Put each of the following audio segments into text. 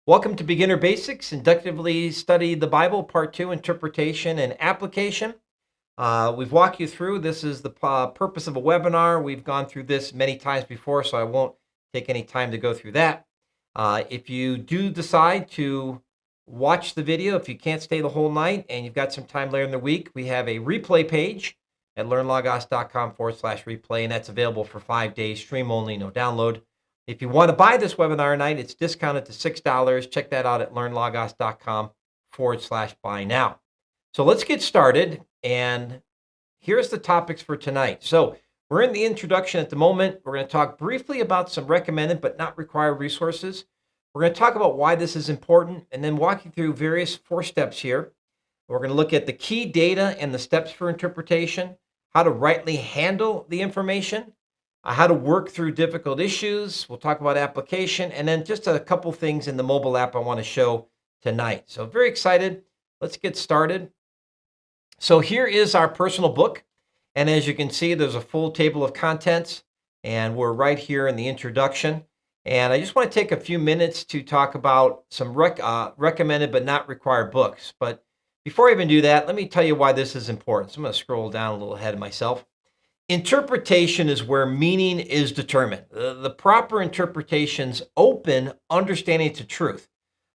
Welcome to Beginner Basics, Inductively Study the Bible, Part 2, Interpretation and Application. We've walked you through. This is the purpose of a webinar. We've gone through this many times before, so I won't take any time to go through that. If you do decide to watch the video, if you can't stay the whole night and you've got some time later in the week, we have a replay page at LearnLogos.com/replay, and that's available for 5 days, stream only, no download. If you want to buy this webinar tonight, it's discounted to $6. Check that out at LearnLogos.com/buy now. So let's get started. And here's the topics for tonight. So we're in the introduction at the moment. We're going to talk briefly about some recommended but not required resources. We're going to talk about why this is important and then walk you through various 4 steps here. We're going to look at the key data and the steps for interpretation, how to rightly handle the information, how to work through difficult issues. We'll talk about application, and then just a couple things in the mobile app I want to show tonight. So very excited. Let's get started. So here is our personal book. And as you can see, there's a full table of contents, and we're right here in the introduction. And I just want to take a few minutes to talk about some recommended but not required books. But before I even do that, let me tell you why this is important. So I'm going to scroll down a little ahead of myself. Interpretation is where meaning is determined. The proper interpretations open understanding to truth,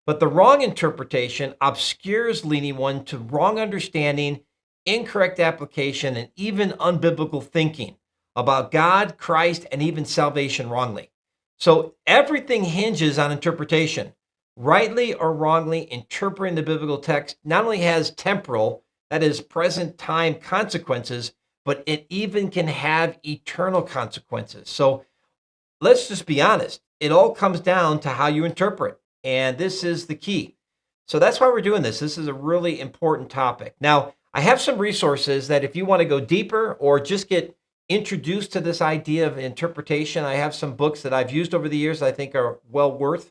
but the wrong interpretation obscures leading one to wrong understanding, incorrect application, and even unbiblical thinking about God, Christ, and even salvation wrongly. So everything hinges on interpretation. Rightly or wrongly interpreting the biblical text not only has temporal, that is present time consequences, but it even can have eternal consequences. So let's just be honest. It all comes down to how you interpret, and this is the key. So that's why we're doing this. This is a really important topic. Now, I have some resources that if you want to go deeper or just get introduced to this idea of interpretation, I have some books that I've used over the years that I think are well worth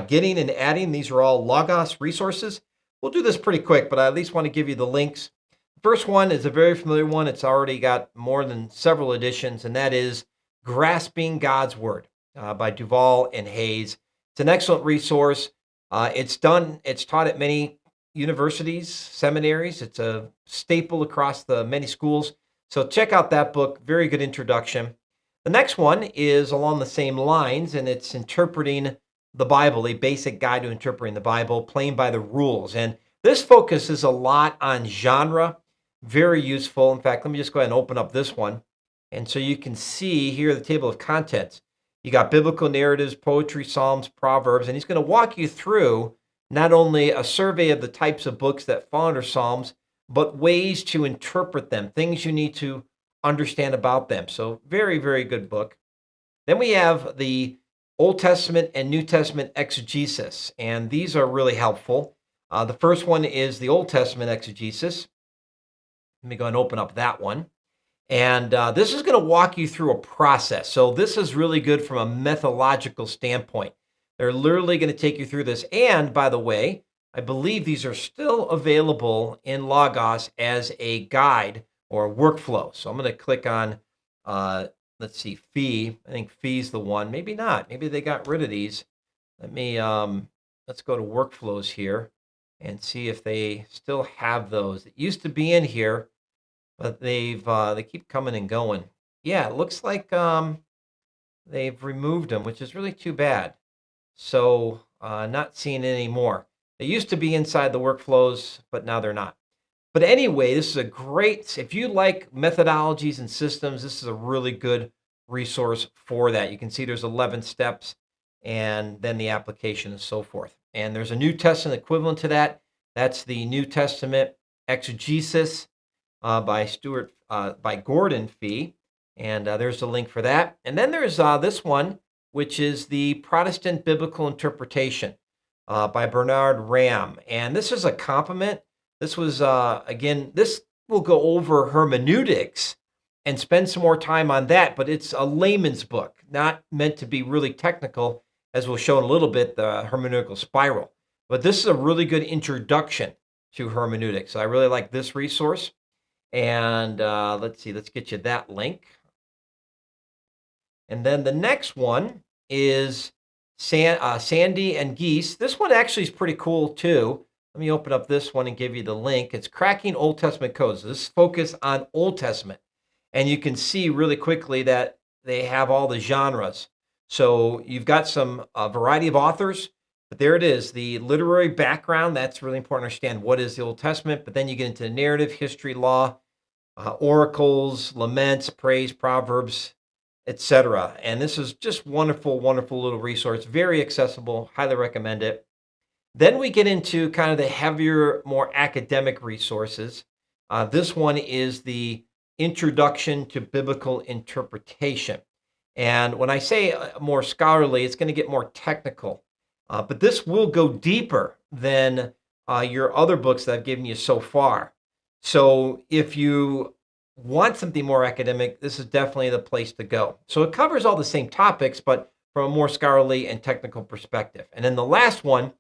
getting and adding. These are all Logos resources. We'll do this pretty quick, but I at least want to give you the links. First one is a very familiar one. It's already got more than several editions, and that is Grasping God's Word by Duvall and Hayes. It's an excellent resource. It's taught at many universities, seminaries. It's a staple across the many schools. So check out that book. Very good introduction. The next one is along the same lines, and it's Interpreting the Bible, a basic guide to interpreting the Bible, playing by the rules. And this focuses a lot on genre. Very useful. In fact, let me just go ahead and open up this one. And so you can see here the table of contents. You got biblical narratives, poetry, psalms, proverbs, and he's going to walk you through not only a survey of the types of books that fall under psalms, but ways to interpret them, things you need to understand about them. So very, very good book. Then we have the Old Testament and New Testament exegesis, and these are really helpful. The first one is the Old Testament exegesis. Let me go and open up that one. And this is going to walk you through a process. So this is really good from a methodological standpoint. They're literally going to take you through this. And by the way, I believe these are still available in Logos as a guide or workflow. So I'm going to click on, let's see, fee. I think fee's the one. Maybe not. Maybe they got rid of these. Let's go to workflows here and see if they still have those. It used to be in here, but they keep coming and going. Yeah, it looks like they've removed them, which is really too bad. So not seeing it anymore. They used to be inside the workflows, but now they're not. But anyway, this is a great, if you like methodologies and systems, this is a really good resource for that. You can see there's 11 steps and then the application and so forth. And there's a New Testament equivalent to that. That's the New Testament exegesis by Gordon Fee. And there's the link for that. And then there's this one, which is the Protestant Biblical Interpretation by Bernard Ram. And this is a complement. This was, again, this will go over hermeneutics and spend some more time on that, but it's a layman's book, not meant to be really technical, as we'll show in a little bit, the hermeneutical spiral. But this is a really good introduction to hermeneutics. I really like this resource. And let's see, let's get you that link. And then the next one is Sandy and Geese. This one actually is pretty cool too. Let me open up this one and give you the link. It's Cracking Old Testament Codes. This is focus on Old Testament. And you can see really quickly that they have all the genres. So you've got a variety of authors, but there it is. The literary background, that's really important to understand what is the Old Testament. But then you get into narrative, history, law, oracles, laments, praise, proverbs, etc. And this is just wonderful, wonderful little resource. Very accessible. Highly recommend it. Then we get into kind of the heavier, more academic resources. This one is the Introduction to Biblical Interpretation. And when I say more scholarly, it's going to get more technical. But this will go deeper than your other books that I've given you so far. So if you want something more academic, this is definitely the place to go. So it covers all the same topics, but from a more scholarly and technical perspective. And then the last one,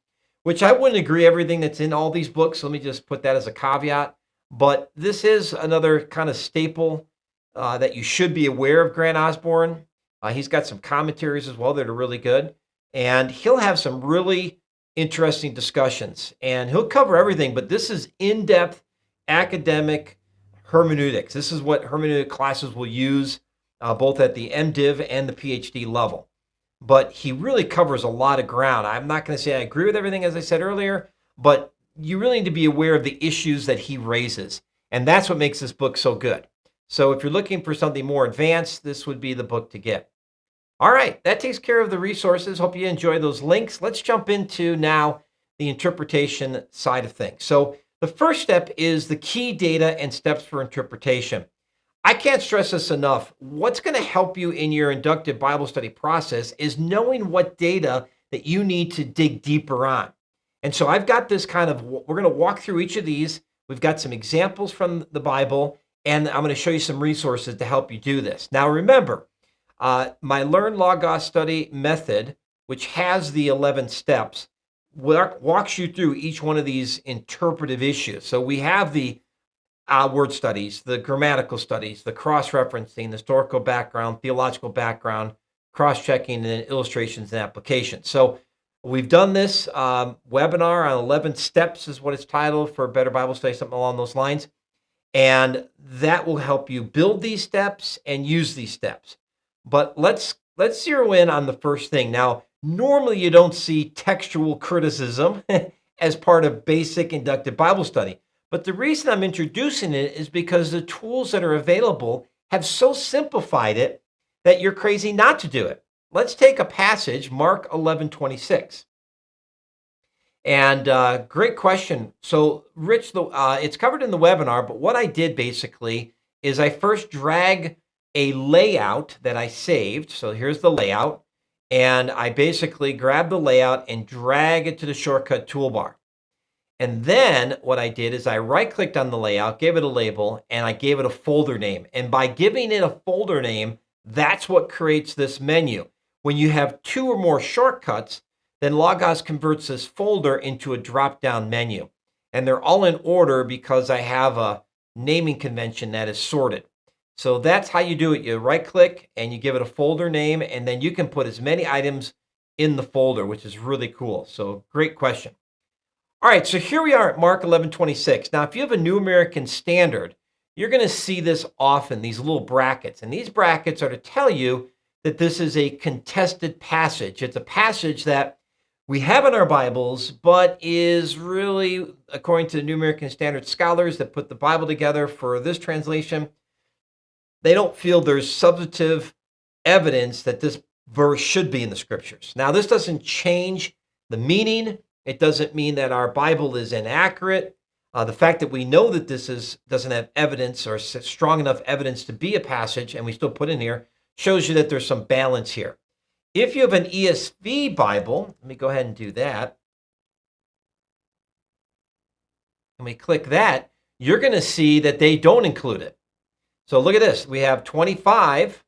which I wouldn't agree everything that's in all these books. Let me just put that as a caveat. But this is another kind of staple that you should be aware of Grant Osborne. He's got some commentaries as well that are really good. And he'll have some really interesting discussions. And he'll cover everything, but this is in-depth academic hermeneutics. This is what hermeneutic classes will use both at the MDiv and the PhD level. But he really covers a lot of ground. I'm not going to say I agree with everything, as I said earlier, but you really need to be aware of the issues that he raises. And that's what makes this book so good. So if you're looking for something more advanced, this would be the book to get. All right, that takes care of the resources. Hope you enjoy those links. Let's jump into now the interpretation side of things. So the first step is the key data and steps for interpretation. I can't stress this enough. What's going to help you in your inductive Bible study process is knowing what data that you need to dig deeper on. And so I've got this we're going to walk through each of these. We've got some examples from the Bible, and I'm going to show you some resources to help you do this. Now, remember, my LearnLogos study method, which has the 11 steps, walks you through each one of these interpretive issues. So we have the word studies, the grammatical studies, the cross-referencing, the historical background, theological background, cross-checking, and illustrations and applications. So we've done this webinar on 11 steps is what it's titled, for a better Bible study, something along those lines. And that will help you build these steps and use these steps. But let's zero in on the first thing. Now, normally you don't see textual criticism as part of basic inductive Bible study. But the reason I'm introducing it is because the tools that are available have so simplified it that you're crazy not to do it. Let's take a passage, Mark 11:26. And great question. So, Rich, it's covered in the webinar, but what I did basically is I first drag a layout that I saved. So here's the layout. And I basically grab the layout and drag it to the shortcut toolbar. And then what I did is I right-clicked on the layout, gave it a label, and I gave it a folder name. And by giving it a folder name, that's what creates this menu. When you have two or more shortcuts, then Logos converts this folder into a drop-down menu. And they're all in order because I have a naming convention that is sorted. So that's how you do it. You right-click and you give it a folder name, and then you can put as many items in the folder, which is really cool. So great question. All right, so here we are at Mark 11:26. Now, if you have a New American Standard, you're going to see this often, these little brackets. And these brackets are to tell you that this is a contested passage. It's a passage that we have in our Bibles, but is really, according to the New American Standard scholars that put the Bible together for this translation, they don't feel there's substantive evidence that this verse should be in the scriptures. Now, this doesn't change the meaning. It doesn't mean that our Bible is inaccurate. The fact that we know that this doesn't have evidence or strong enough evidence to be a passage, and we still put in here, shows you that there's some balance here. If you have an ESV Bible, let me go ahead and do that. And we click that, you're going to see that they don't include it. So look at this. We have 25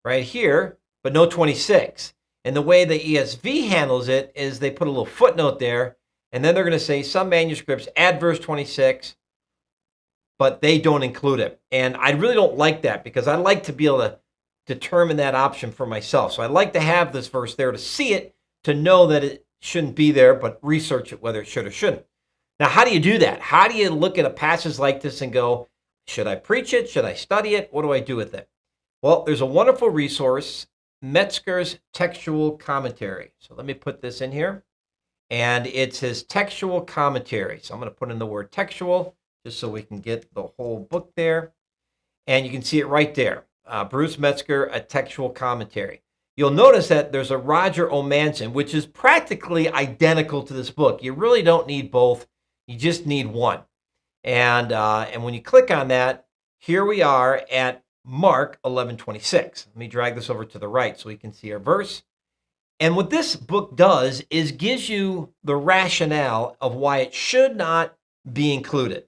right here, but no 26. And the way the ESV handles it is they put a little footnote there, and then they're going to say some manuscripts add verse 26, but they don't include it. And I really don't like that because I like to be able to determine that option for myself. So I like to have this verse there to see it, to know that it shouldn't be there, but research it whether it should or shouldn't. Now, how do you do that? How do you look at a passage like this and go, should I preach it? Should I study it? What do I do with it? Well, there's a wonderful resource, Metzger's Textual Commentary. So let me put this in here. And it's his textual commentary. So I'm going to put in the word textual just so we can get the whole book there. And you can see it right there. Bruce Metzger, a textual commentary. You'll notice that there's a Roger O. Manson, which is practically identical to this book. You really don't need both. You just need one. And when you click on that, here we are at Mark 11:26. Let me drag this over to the right so we can see our verse. And what this book does is gives you the rationale of why it should not be included.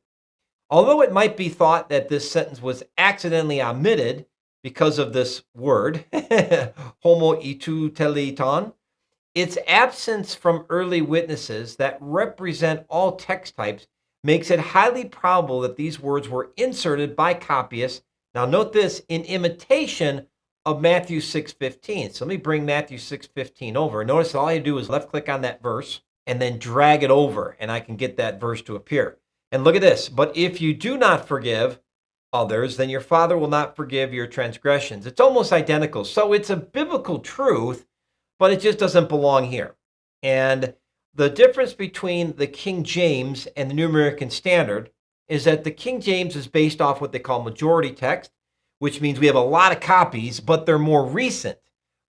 Although it might be thought that this sentence was accidentally omitted because of this word, homoioutelton, its absence from early witnesses that represent all text types makes it highly probable that these words were inserted by copyists. Now note this, in imitation of Matthew 6:15. So let me bring Matthew 6:15 over. Notice all I do is left click on that verse and then drag it over, and I can get that verse to appear. And look at this. But if you do not forgive others, then your Father will not forgive your transgressions. It's almost identical. So it's a biblical truth, but it just doesn't belong here. And the difference between the King James and the New American Standard is that the King James is based off what they call majority text, which means we have a lot of copies, but they're more recent,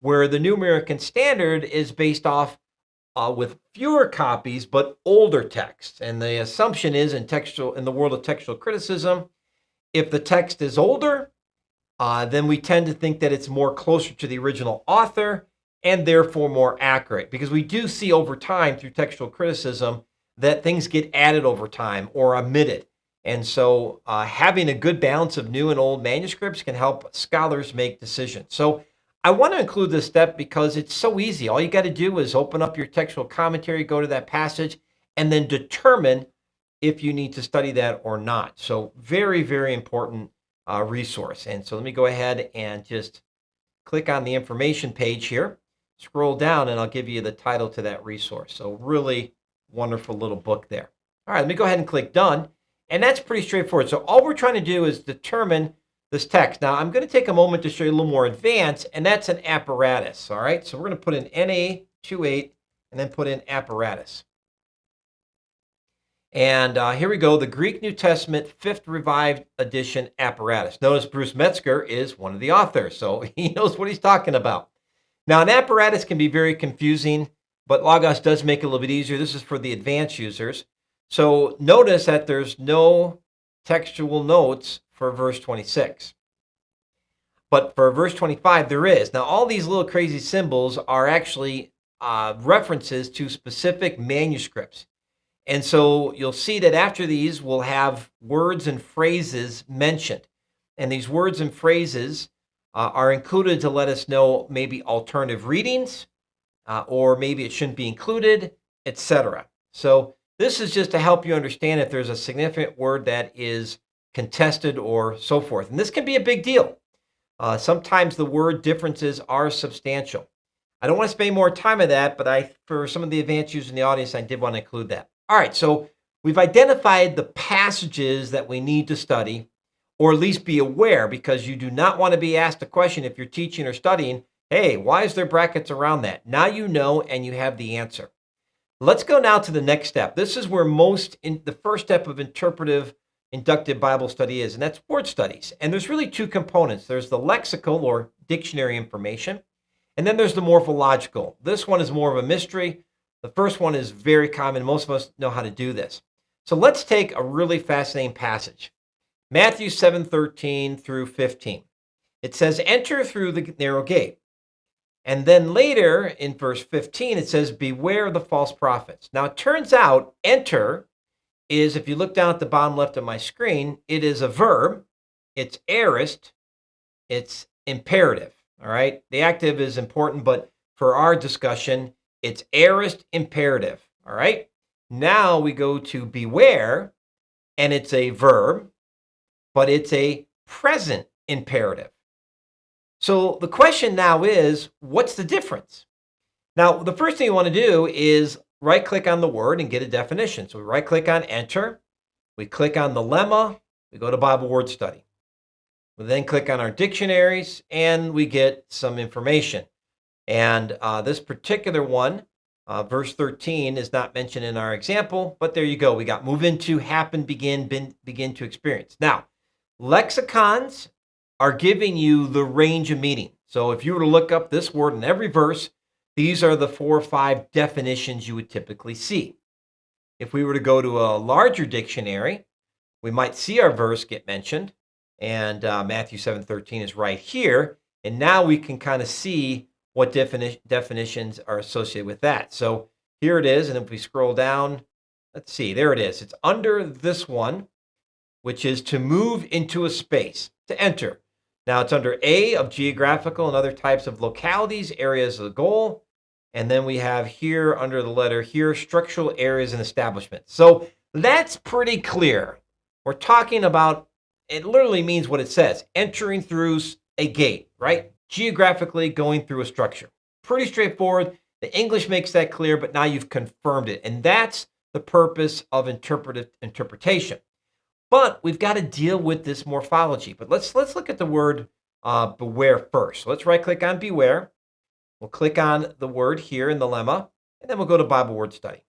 where the New American Standard is based off with fewer copies, but older texts. And the assumption is in the world of textual criticism, if the text is older, then we tend to think that it's more closer to the original author and therefore more accurate, because we do see over time through textual criticism that things get added over time or omitted. And so having a good balance of new and old manuscripts can help scholars make decisions. So I want to include this step because it's so easy. All you got to do is open up your textual commentary, go to that passage, and then determine if you need to study that or not. So very, very important resource. And so let me go ahead and just click on the information page here, scroll down, and I'll give you the title to that resource. So really wonderful little book there. All right, let me go ahead and click done. And that's pretty straightforward. So all we're trying to do is determine this text. Now, I'm going to take a moment to show you a little more advanced, and that's an apparatus. All right, so we're going to put in NA28 and then put in apparatus. And here we go, the Greek New Testament 5th Revived Edition apparatus. Notice Bruce Metzger is one of the authors, so he knows what he's talking about. Now, an apparatus can be very confusing, but Logos does make it a little bit easier. This is for the advanced users. So notice that there's no textual notes for verse 26. But for verse 25, there is. Now, all these little crazy symbols are actually references to specific manuscripts. And so you'll see that after these, we'll have words and phrases mentioned. And these words and phrases are included to let us know maybe alternative readings, or maybe it shouldn't be included, etc. So this is just to help you understand if there's a significant word that is contested or so forth. And this can be a big deal. Sometimes the word differences are substantial. I don't want to spend more time on that, but for some of the advanced users in the audience, I did want to include that. All right, so we've identified the passages that we need to study, or at least be aware, because you do not want to be asked a question if you're teaching or studying, hey, why is there brackets around that? Now you know, and you have the answer. Let's go now to the next step. This is where the first step of interpretive inductive Bible study is, and that's word studies. And there's really two components. There's the lexical or dictionary information, and then there's the morphological. This one is more of a mystery. The first one is very common. Most of us know how to do this. So let's take a really fascinating passage. Matthew 7:13 through 15. It says, enter through the narrow gate. And then later in verse 15, it says, beware of the false prophets. Now, it turns out enter is, if you look down at the bottom left of my screen, it is a verb. It's aorist. It's imperative. All right. The active is important, but for our discussion, it's aorist imperative. All right. Now we go to beware, and it's a verb, but it's a present imperative. So the question now is, what's the difference? Now, the first thing you want to do is right-click on the word and get a definition. So we right-click on Enter. We click on the lemma. We go to Bible Word Study. We then click on our dictionaries, and we get some information. And this particular one, verse 13, is not mentioned in our example, but there you go. We got move into, happen, begin, begin to experience. Now, lexicons are giving you the range of meaning. So if you were to look up this word in every verse, these are the 4 or 5 definitions you would typically see. If we were to go to a larger dictionary, we might see our verse get mentioned, and Matthew 7:13 is right here. And now we can kind of see what definitions are associated with that. So here it is, and if we scroll down, let's see, there it is. It's under this one, which is to move into a space, to enter. Now it's under A of geographical and other types of localities, areas of the goal. And then we have here under the letter here, structural areas and establishments. So that's pretty clear. We're talking about, it literally means what it says, entering through a gate, right? Geographically going through a structure. Pretty straightforward. The English makes that clear, but now you've confirmed it. And that's the purpose of interpretation. But we've got to deal with this morphology. But let's look at the word beware first. So let's right-click on beware. We'll click on the word here in the lemma, and then we'll go to Bible Word Study.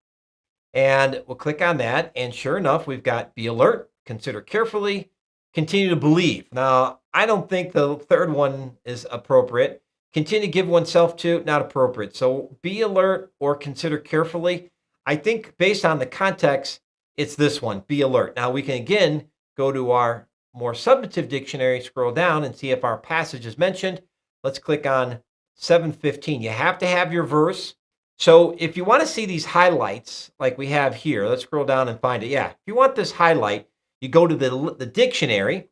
And we'll click on that, and sure enough, we've got be alert, consider carefully, continue to believe. Now, I don't think the third one is appropriate. Continue to give oneself to, not appropriate. So be alert or consider carefully. I think based on the context, it's this one, be alert. Now, we can again go to our more substantive dictionary, scroll down, and see if our passage is mentioned. Let's click on 7:15. You have to have your verse. So if you want to see these highlights like we have here, let's scroll down and find it. Yeah, if you want this highlight, you go to the dictionary,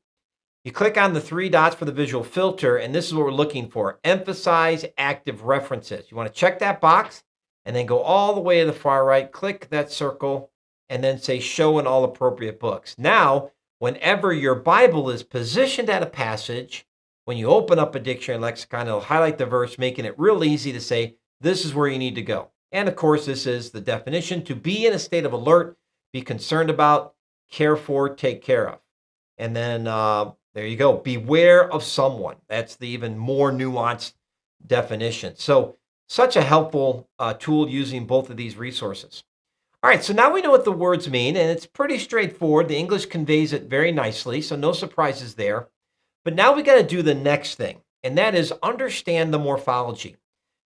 you click on the 3 dots for the visual filter, and this is what we're looking for. Emphasize active references. You want to check that box and then go all the way to the far right, click that circle, and then say show in all appropriate books. Now, whenever your Bible is positioned at a passage, when you open up a dictionary lexicon, it'll highlight the verse, making it real easy to say, this is where you need to go. And of course, this is the definition: to be in a state of alert, be concerned about, care for, take care of. And then there you go. Beware of someone. That's the even more nuanced definition. So such a helpful tool using both of these resources. All right, so now we know what the words mean, and it's pretty straightforward. The English conveys it very nicely, so no surprises there. But now we got to do the next thing, and that is understand the morphology.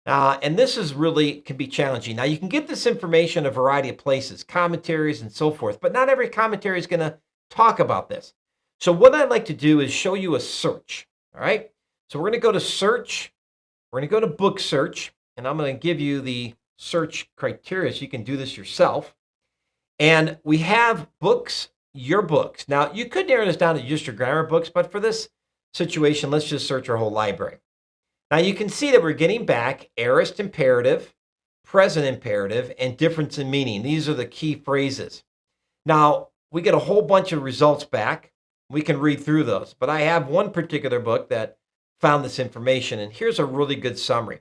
And this is really can be challenging. Now, you can get this information a variety of places, commentaries and so forth, but not every commentary is going to talk about this. So what I'd like to do is show you a search, all right? So we're going to go to search. We're going to go to book search, and I'm going to give you the search criteria so you can do this yourself. And we have books, your books. Now, you could narrow this down to just your grammar books, but for this situation, let's just search our whole library. Now, you can see that we're getting back aorist imperative, present imperative, and difference in meaning. These are the key phrases. Now, we get a whole bunch of results back. We can read through those, but I have one particular book that found this information, and here's a really good summary.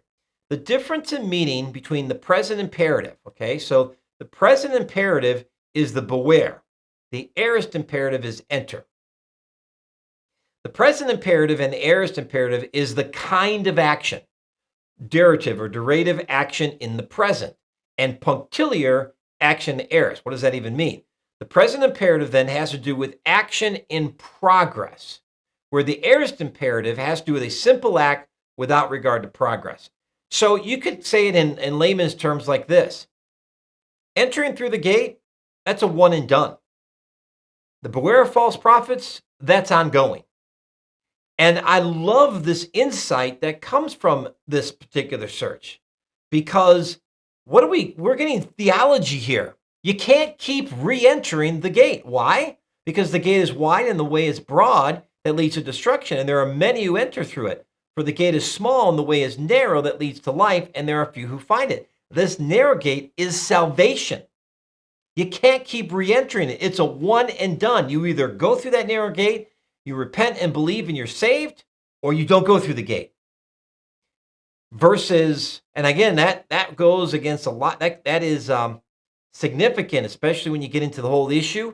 The difference in meaning between the present imperative, okay? So the present imperative is the beware. The aorist imperative is enter. The present imperative and the aorist imperative is the kind of action, durative or durative action in the present, and punctiliar action aorist. What does that even mean? The present imperative then has to do with action in progress, where the aorist imperative has to do with a simple act without regard to progress. So you could say it in layman's terms like this. Entering through the gate, that's a one and done. The beware of false prophets, that's ongoing. And I love this insight that comes from this particular search, because we're getting theology here. You can't keep re-entering the gate. Why? Because the gate is wide and the way is broad that leads to destruction, and there are many who enter through it. For the gate is small and the way is narrow that leads to life, and there are few who find it. This narrow gate is salvation. You can't keep re-entering it. It's a one and done. You either go through that narrow gate, you repent and believe and you're saved, or you don't go through the gate. versus, and again, that goes against a lot. That is significant, especially when you get into the whole issue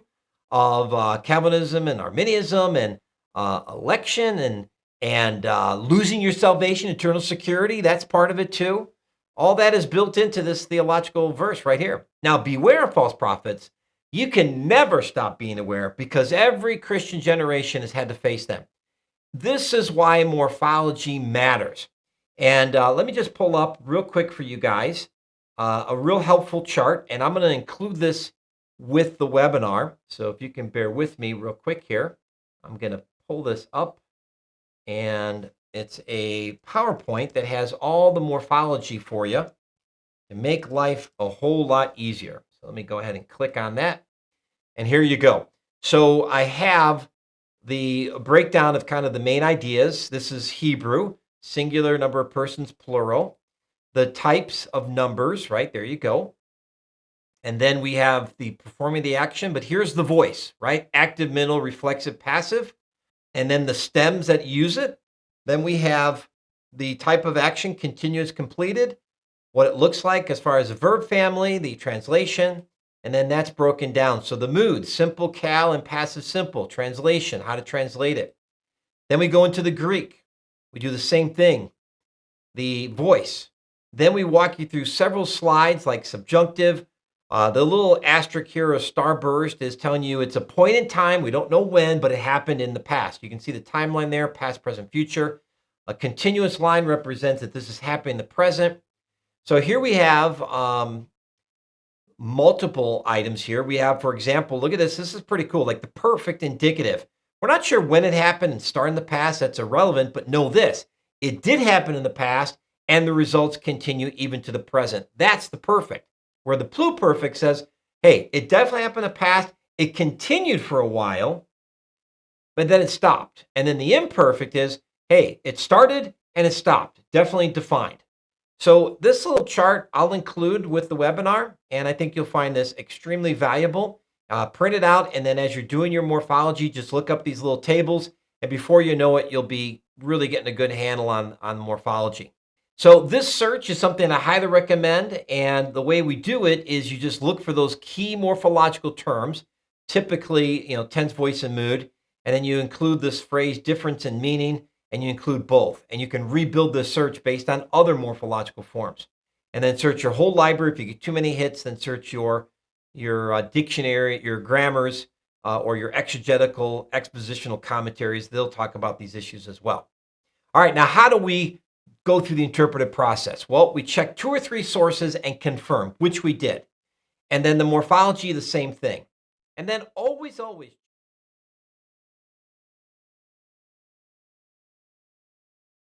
of Calvinism and Arminianism and election and losing your salvation, eternal security. That's part of it too. All that is built into this theological verse right here. Now, beware of false prophets. You can never stop being aware because every Christian generation has had to face them. This is why morphology matters. And let me just pull up real quick for you guys a real helpful chart. And I'm going to include this with the webinar. So if you can bear with me real quick here, I'm going to pull this up. And it's a PowerPoint that has all the morphology for you to make life a whole lot easier. So let me go ahead and click on that. And here you go. So I have the breakdown of kind of the main ideas. This is Hebrew, singular, number of persons, plural. The types of numbers, right? There you go. And then we have the performing the action, but here's the voice, right? Active, middle, reflexive, passive. And then the stems that use it. Then we have the type of action, continuous, completed, what it looks like as far as a verb family, the translation, and then that's broken down. So the mood, simple, cal, and passive simple, translation, how to translate it. Then we go into the Greek. We do the same thing, the voice. Then we walk you through several slides like subjunctive. The little asterisk here, a starburst, is telling you it's a point in time. We don't know when, but it happened in the past. You can see the timeline there, past, present, future. A continuous line represents that this is happening in the present. So here we have multiple items here. We have, for example, look at this. This is pretty cool, like the perfect indicative. We're not sure when it happened and start in the past. That's irrelevant, but know this. It did happen in the past, and the results continue even to the present. That's the perfect. Where the pluperfect says, hey, it definitely happened in the past. It continued for a while, but then it stopped. And then the imperfect is, hey, it started and it stopped. Definitely defined. So this little chart I'll include with the webinar, and I think you'll find this extremely valuable. Print it out, and then as you're doing your morphology, just look up these little tables, and before you know it, you'll be really getting a good handle on morphology. So this search is something I highly recommend, and the way we do it is you just look for those key morphological terms, typically, tense, voice, and mood, and then you include this phrase difference in meaning, and you include both, and you can rebuild the search based on other morphological forms, and then search your whole library. If you get too many hits, then search your dictionary, your grammars, or your exegetical, expositional commentaries. They'll talk about these issues as well. All right, now how do we go through the interpretive process? Well, we check 2 or 3 sources and confirm, which we did. And then the morphology, the same thing. And then always